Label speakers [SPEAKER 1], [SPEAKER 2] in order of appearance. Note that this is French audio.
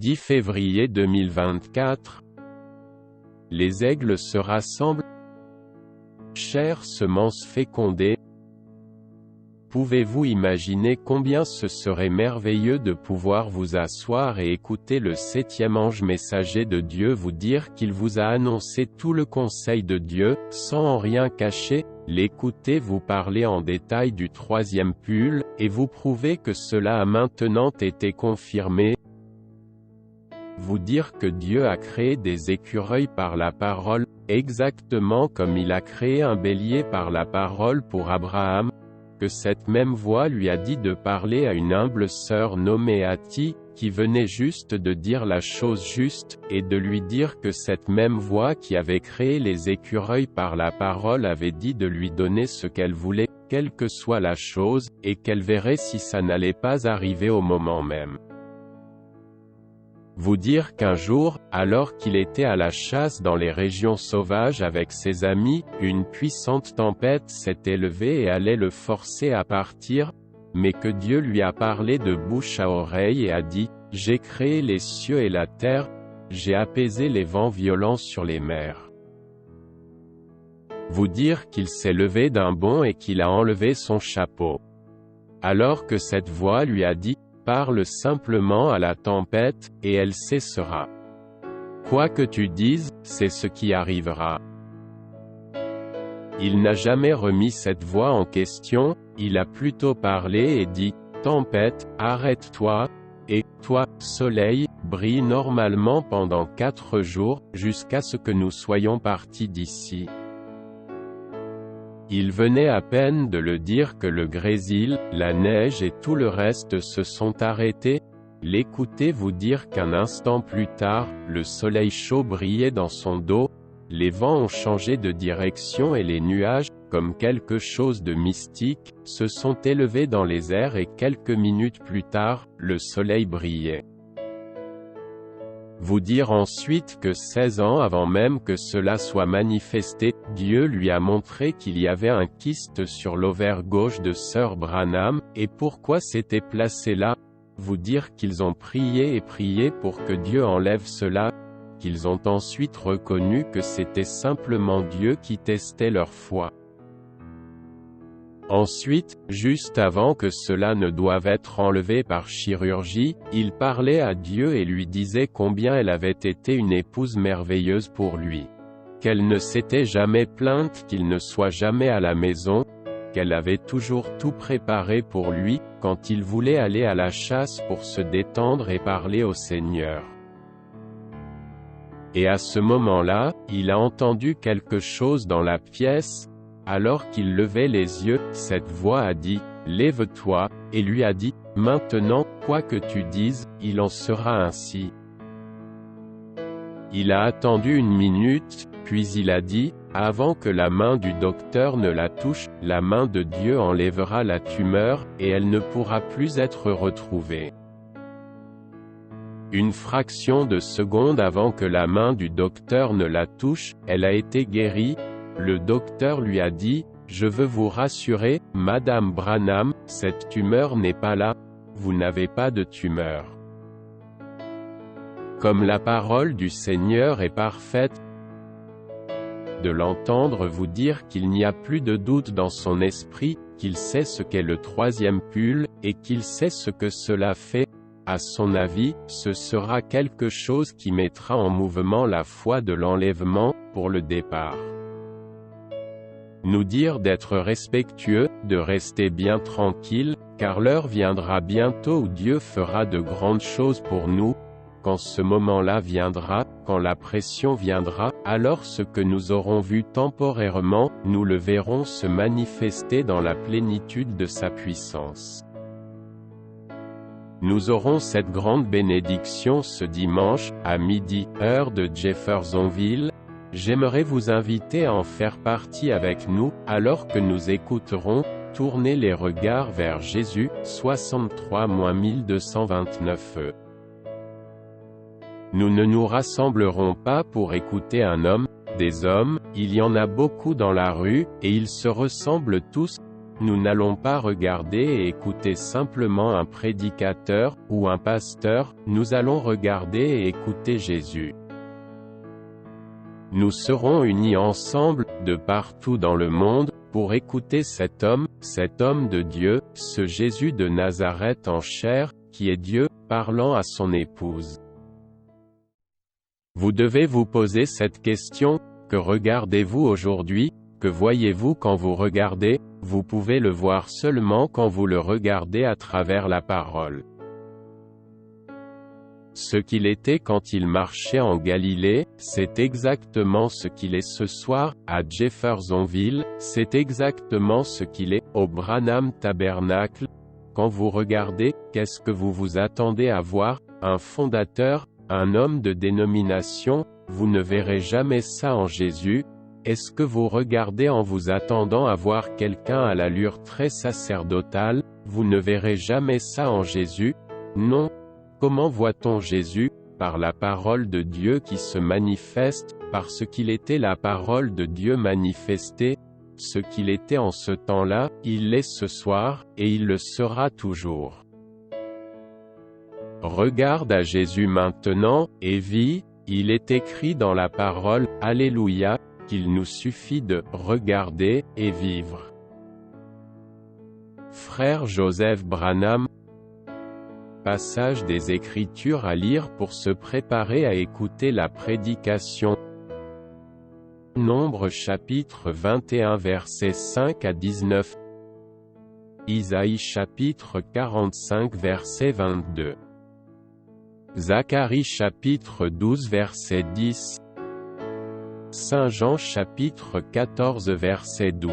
[SPEAKER 1] 10 février 2024. Les aigles se rassemblent. Chère semence fécondée, pouvez-vous imaginer combien ce serait merveilleux de pouvoir vous asseoir et écouter le 7e ange messager de Dieu vous dire qu'il vous a annoncé tout le conseil de Dieu, sans en rien cacher, l'écouter vous parler en détail du 3e pull, et vous prouver que cela a maintenant été confirmé, vous dire que Dieu a créé des écureuils par la parole, exactement comme il a créé un bélier par la parole pour Abraham, que cette même voix lui a dit de parler à une humble sœur nommée Hattie, qui venait juste de dire la chose juste, et de lui dire que cette même voix qui avait créé les écureuils par la parole avait dit de lui donner ce qu'elle voulait, quelle que soit la chose, et qu'elle verrait si ça n'allait pas arriver au moment même. Vous dire qu'un jour, alors qu'il était à la chasse dans les régions sauvages avec ses amis, une puissante tempête s'est élevée et allait le forcer à partir, mais que Dieu lui a parlé de bouche à oreille et a dit « J'ai créé les cieux et la terre, j'ai apaisé les vents violents sur les mers. » Vous dire qu'il s'est levé d'un bond et qu'il a enlevé son chapeau. Alors que cette voix lui a dit « Parle simplement à la tempête, et elle cessera. Quoi que tu dises, c'est ce qui arrivera. » Il n'a jamais remis cette voix en question, il a plutôt parlé et dit « Tempête, arrête-toi, et, toi, soleil, brille normalement pendant 4 jours, jusqu'à ce que nous soyons partis d'ici. » Il venait à peine de le dire que le grésil, la neige et tout le reste se sont arrêtés. L'écouter vous dire qu'un instant plus tard, le soleil chaud brillait dans son dos, les vents ont changé de direction et les nuages, comme quelque chose de mystique, se sont élevés dans les airs et quelques minutes plus tard, le soleil brillait. Vous dire ensuite que 16 ans avant même que cela soit manifesté, Dieu lui a montré qu'il y avait un kyste sur l'ovaire gauche de Sœur Branham, et pourquoi c'était placé là. Vous dire qu'ils ont prié et prié pour que Dieu enlève cela, qu'ils ont ensuite reconnu que c'était simplement Dieu qui testait leur foi. Ensuite, juste avant que cela ne doive être enlevé par chirurgie, il parlait à Dieu et lui disait combien elle avait été une épouse merveilleuse pour lui. Qu'elle ne s'était jamais plainte qu'il ne soit jamais à la maison, qu'elle avait toujours tout préparé pour lui, quand il voulait aller à la chasse pour se détendre et parler au Seigneur. Et à ce moment-là, il a entendu quelque chose dans la pièce. Alors qu'il levait les yeux, cette voix a dit « Lève-toi » et lui a dit « Maintenant, quoi que tu dises, il en sera ainsi. » Il a attendu 1 minute, puis il a dit « Avant que la main du docteur ne la touche, la main de Dieu enlèvera la tumeur, et elle ne pourra plus être retrouvée. » Une fraction de seconde avant que la main du docteur ne la touche, elle a été guérie. Le docteur lui a dit « Je veux vous rassurer, Madame Branham, cette tumeur n'est pas là, vous n'avez pas de tumeur. » Comme la parole du Seigneur est parfaite, de l'entendre vous dire qu'il n'y a plus de doute dans son esprit, qu'il sait ce qu'est le 3e pull, et qu'il sait ce que cela fait, à son avis, ce sera quelque chose qui mettra en mouvement la foi de l'enlèvement, pour le départ. Nous dire d'être respectueux, de rester bien tranquille, car l'heure viendra bientôt où Dieu fera de grandes choses pour nous. Quand ce moment-là viendra, quand la pression viendra, alors ce que nous aurons vu temporairement, nous le verrons se manifester dans la plénitude de sa puissance. Nous aurons cette grande bénédiction ce dimanche, à midi, heure de Jeffersonville. J'aimerais vous inviter à en faire partie avec nous, alors que nous écouterons « Tournez les regards vers Jésus » 63-1229. Nous ne nous rassemblerons pas pour écouter un homme, des hommes, il y en a beaucoup dans la rue, et ils se ressemblent tous, nous n'allons pas regarder et écouter simplement un prédicateur, ou un pasteur, nous allons regarder et écouter Jésus. Nous serons unis ensemble, de partout dans le monde, pour écouter cet homme de Dieu, ce Jésus de Nazareth en chair, qui est Dieu, parlant à son épouse. Vous devez vous poser cette question: que regardez-vous aujourd'hui? Que voyez-vous quand vous regardez? Vous pouvez le voir seulement quand vous le regardez à travers la parole. Ce qu'il était quand il marchait en Galilée, c'est exactement ce qu'il est ce soir, à Jeffersonville, c'est exactement ce qu'il est, au Branham Tabernacle. Quand vous regardez, qu'est-ce que vous vous attendez à voir? Un fondateur? Un homme de dénomination? Vous ne verrez jamais ça en Jésus. Est-ce que vous regardez en vous attendant à voir quelqu'un à l'allure très sacerdotale? Vous ne verrez jamais ça en Jésus. Non. Comment voit-on Jésus? Par la parole de Dieu qui se manifeste, parce qu'il était la parole de Dieu manifestée. Ce qu'il était en ce temps-là, il l'est ce soir, et il le sera toujours. Regarde à Jésus maintenant, et vis. Il est écrit dans la parole, Alléluia, qu'il nous suffit de regarder et vivre. Frère Joseph Branham. Passage des Écritures à lire pour se préparer à écouter la prédication. Nombre chapitre 21 versets 5 à 19. Isaïe chapitre 45 verset 22. Zacharie chapitre 12 verset 10. Saint Jean chapitre 14 verset 12.